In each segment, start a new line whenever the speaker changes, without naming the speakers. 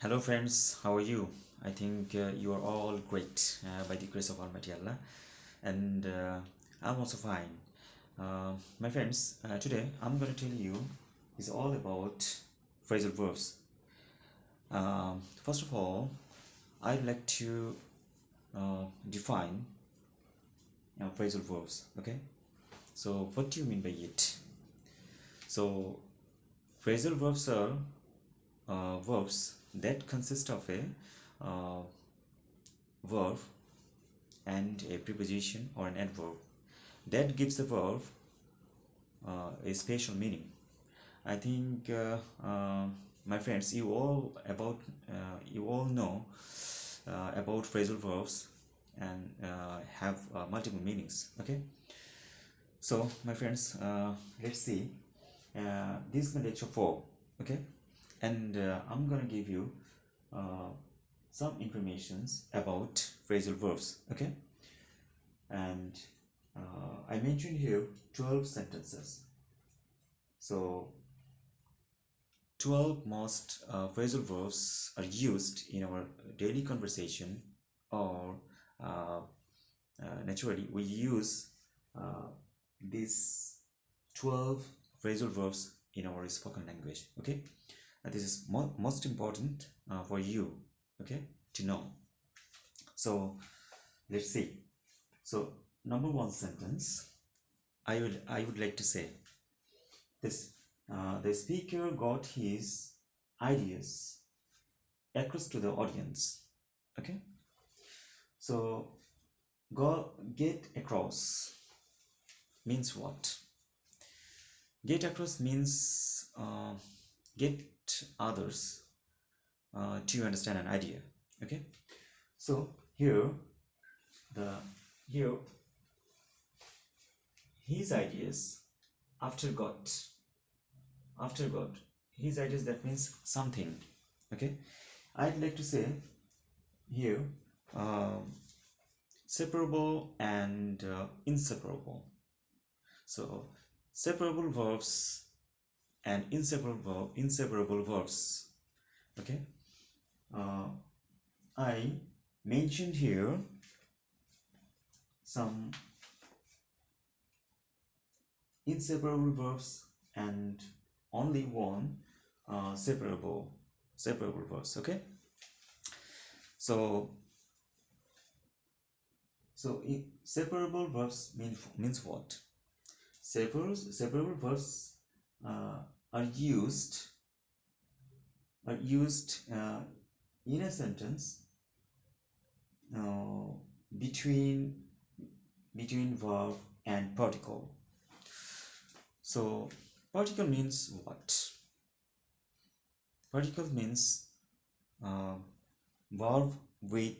Hello friends, how are you? I think you are all great by the grace of Almighty Allah, and I'm also fine. My friends, today I'm going to tell you is all about phrasal verbs. First of all, I'd like to define phrasal verbs. Okay, so what do you mean by it? So phrasal verbs are verbs that consist of a uh, verb and a preposition or an adverb that gives the verb a special meaning. I think my friends, you all know about phrasal verbs and have multiple meanings. Okay, so my friends, let's see. This is my lecture 4. Okay, and I'm gonna give you uh, some informations about phrasal verbs. Okay, and I mentioned here 12 sentences. So 12 most phrasal verbs are used in our daily conversation, or uh, naturally we use uh, these 12 phrasal verbs in our spoken language. Okay, this is most important for you, okay, to know. So let's see. So number one sentence, I would like to say this: the speaker got his ideas across to the audience. Okay, so get across means what? Get across means get others to understand an idea. Okay, so here his ideas after got his ideas, that means something. Okay, I'd like to say here separable and inseparable. So separable verbs and inseparable verbs. Okay, I mentioned here some inseparable verbs and only one separable verbs. Okay, so separable verbs means what? Separable verbs uh, are used in a sentence between verb and particle. So particle means what? Particle means verb with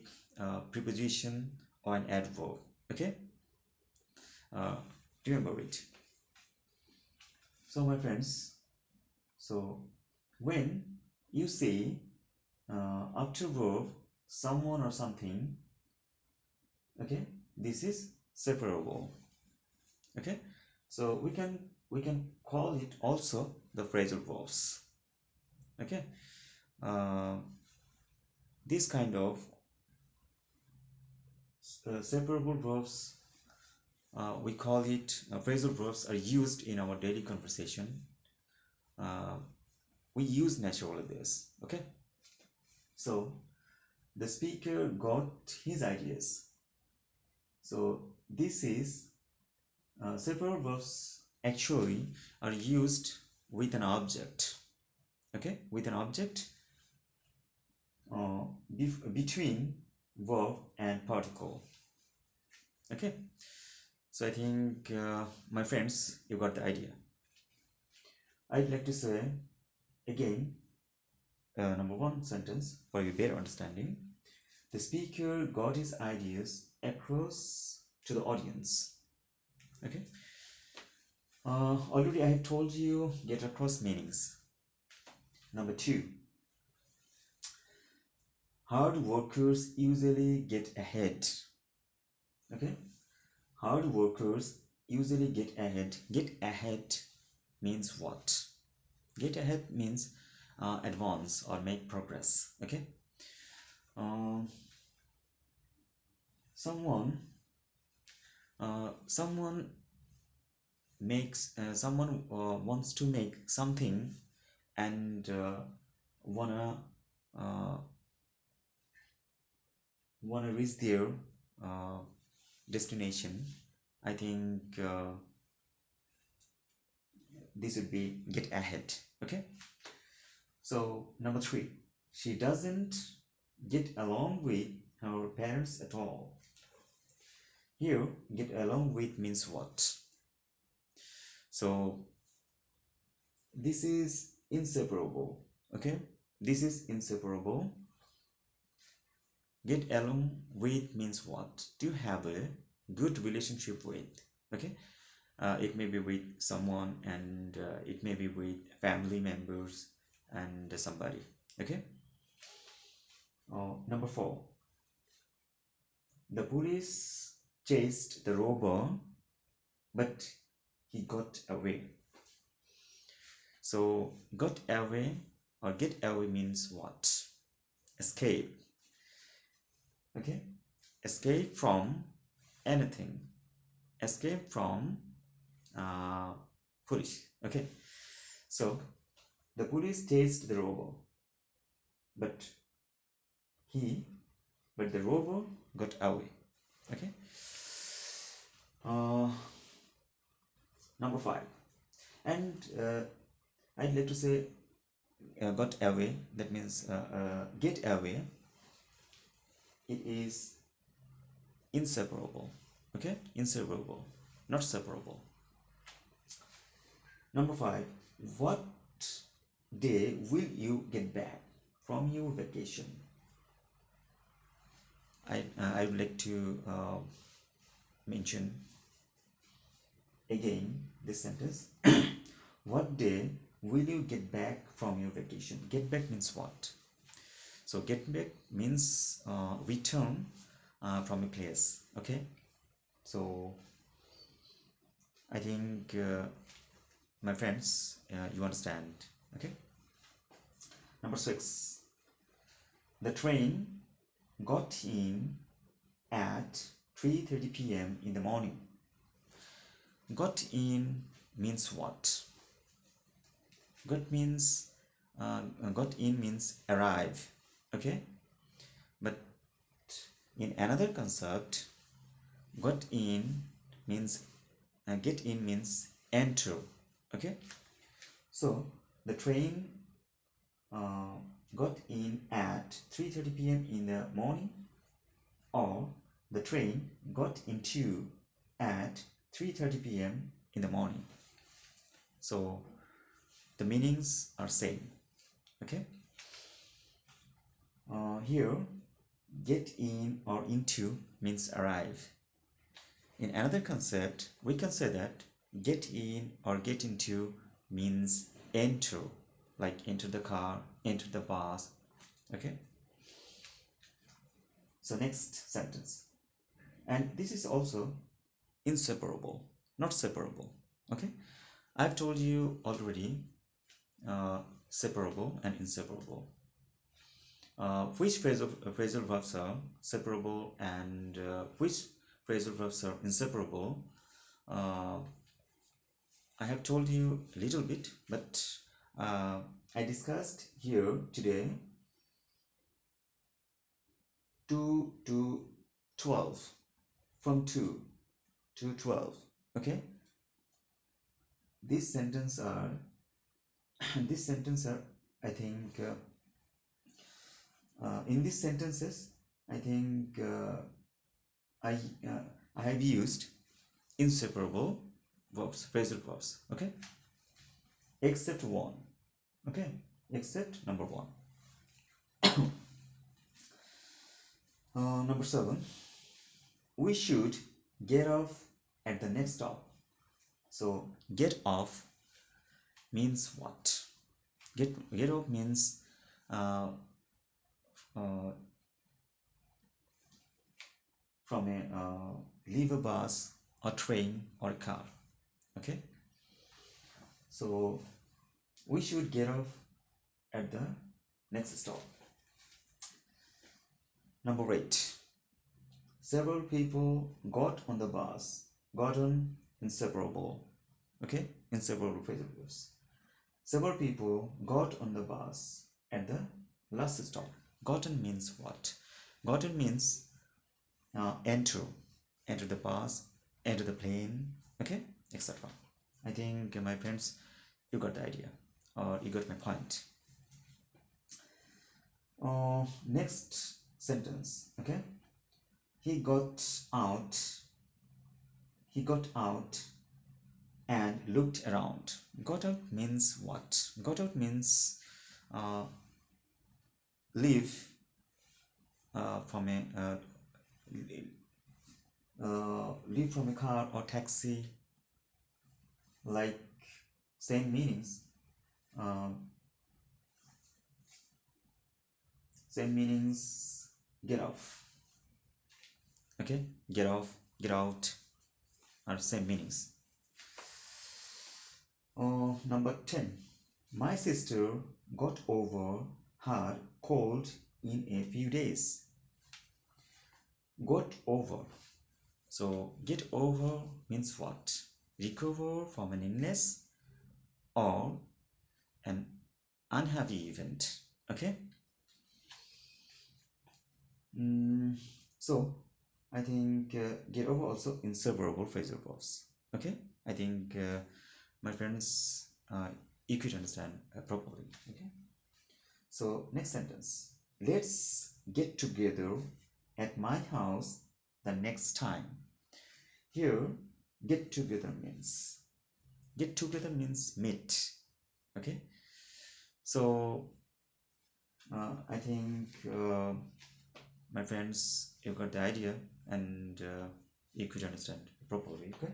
preposition or an adverb. Okay, remember it. So my friends, so when you say after verb someone or something, okay, this is separable. Okay, so we can call it also the phrasal verbs. Okay, this kind of separable verbs, we call it phrasal verbs, are used in our daily conversation. We use naturally this. Okay, so the speaker got his ideas. So this is separable verbs actually are used with an object. Okay, with an object between verb and particle. Okay, so I think my friends, you got the idea. I'd like to say again number one sentence for your better understanding. The speaker got his ideas across to the audience. Okay, already I have told you get across meanings. Number two, hard workers usually get ahead. Okay, hard workers usually get ahead. Get ahead means what? Get ahead means advance or make progress. Okay. Um, someone someone wants to make something and wanna uh, wanna reach their uh, destination. I think this would be get ahead. Okay. So number 3, she doesn't get along with her parents at all. Here, get along with means what? So this is inseparable. Okay, this is inseparable. Get along with means what? To have a good relationship with. Okay, it may be with someone, and it may be with family members and somebody. Okay. Number 4, the police chased the robber, but he got away. So got away or get away means what? Escape. Okay, escape from anything, escape from police. Okay, so the police chased the robber, but the robber got away. Okay. Number 5, and I'd like to say got away, that means get away, it is inseparable. Okay, inseparable, not separable. Number 5, what day will you get back from your vacation? I would like to mention again this sentence. What day will you get back from your vacation? Get back means what? So get back means return from a place. Okay, so I think my friends, you understand. Okay. Number 6, the train got in at 3:30 p.m. in the morning. Got in means what? Got in means arrive. Okay, but in another concept, got in means get in means enter. Okay, so the train got in at 3:30 p.m. in the morning, or the train got into at 3:30 p.m. in the morning. So the meanings are same. Okay. Here, get in or into means arrive. In another concept, we can say that get in or get into means enter, like enter the car, enter the bus. Okay. So next sentence, and this is also inseparable, not separable. Okay, I've told you already separable and inseparable. Which phrasal verbs are separable and which phrasal verbs are inseparable? I have told you a little bit, but I discussed here today 2 to 12, from 2 to 12. Okay, these sentences are I think in these sentences I think I have used inseparable verbs, phrasal verbs. Okay, except one. Okay, except number 1. Number 7, we should get off at the next stop. So get off means what? Get off means from a leave a bus or train or car. Okay, so we should get off at the next stop. Number 8. Several people got on the bus. Gotten, inseparable. Okay, inseparable phrasal verbs. Several people got on the bus at the last stop. Gotten means what? Gotten means enter the bus, enter the plane, okay, etc. I think my friends, you got the idea, or you got my point. Next sentence, okay. He got out and looked around. Got out means what? Got out means leave from a car or taxi, like same meanings. Get off, okay, get off, get out are same meanings. Number 10. My sister got over her cold in a few days. Got over. So get over means what? Recover from an illness or an unhappy event. Okay. So I think get over also inseparable phrasal verbs. Okay. I think my friends, you could understand properly. Okay. So next sentence. Let's get together at my house the next time. Here, get together means meet. Okay. So I think my friends, you got the idea, and you could understand properly. Okay.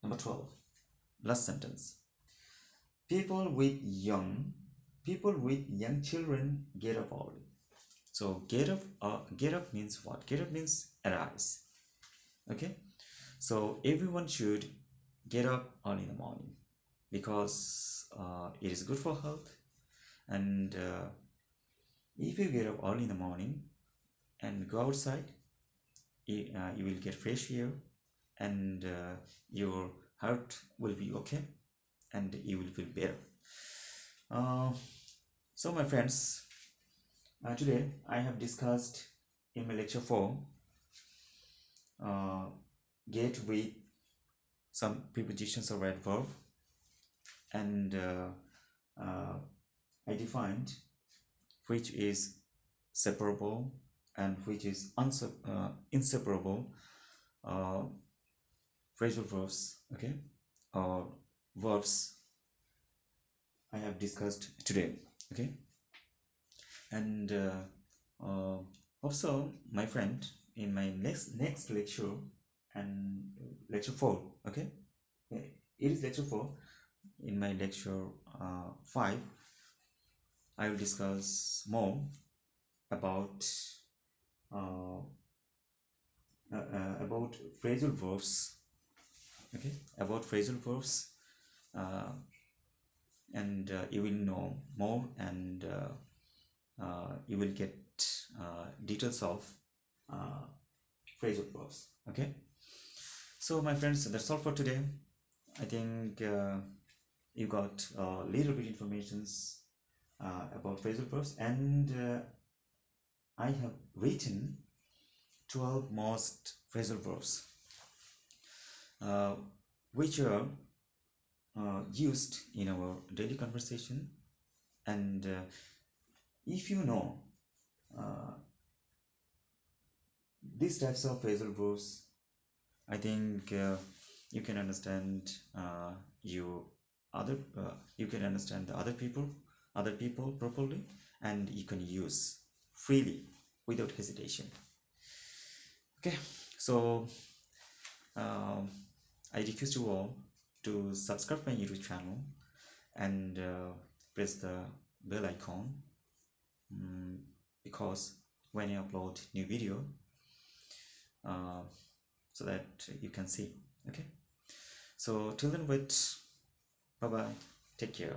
Number 12. Last sentence. People with young children get up early. So get up means what? Get up means arise. Okay. So everyone should get up early in the morning because it is good for health, and if you get up early in the morning and go outside, you will get fresh air, and your heart will be okay, and you will feel better. So my friends, today I have discussed in my lecture 4 get with some prepositions or adverb, and I defined which is separable and which is inseparable phrasal verbs, okay, or verbs I have discussed today. Okay. And also my friend, in my next lecture, and lecture 4, okay, it is lecture 4. In my lecture 5, I will discuss more about phrasal verbs, okay, about phrasal verbs, and you will know more, and you will get details of phrasal verbs. Okay. So my friends, that's all for today. I think you got a little bit informations about phrasal verbs, and I have written 12 most phrasal verbs which are used in our daily conversation. And if you know these types of phrasal verbs, I think you can understand you can understand the other people properly, and you can use freely without hesitation. Okay. So I request you all to subscribe my YouTube channel and press the bell icon, because when I upload new video, so that you can see. Okay. So till then, wait. Bye bye. Take care.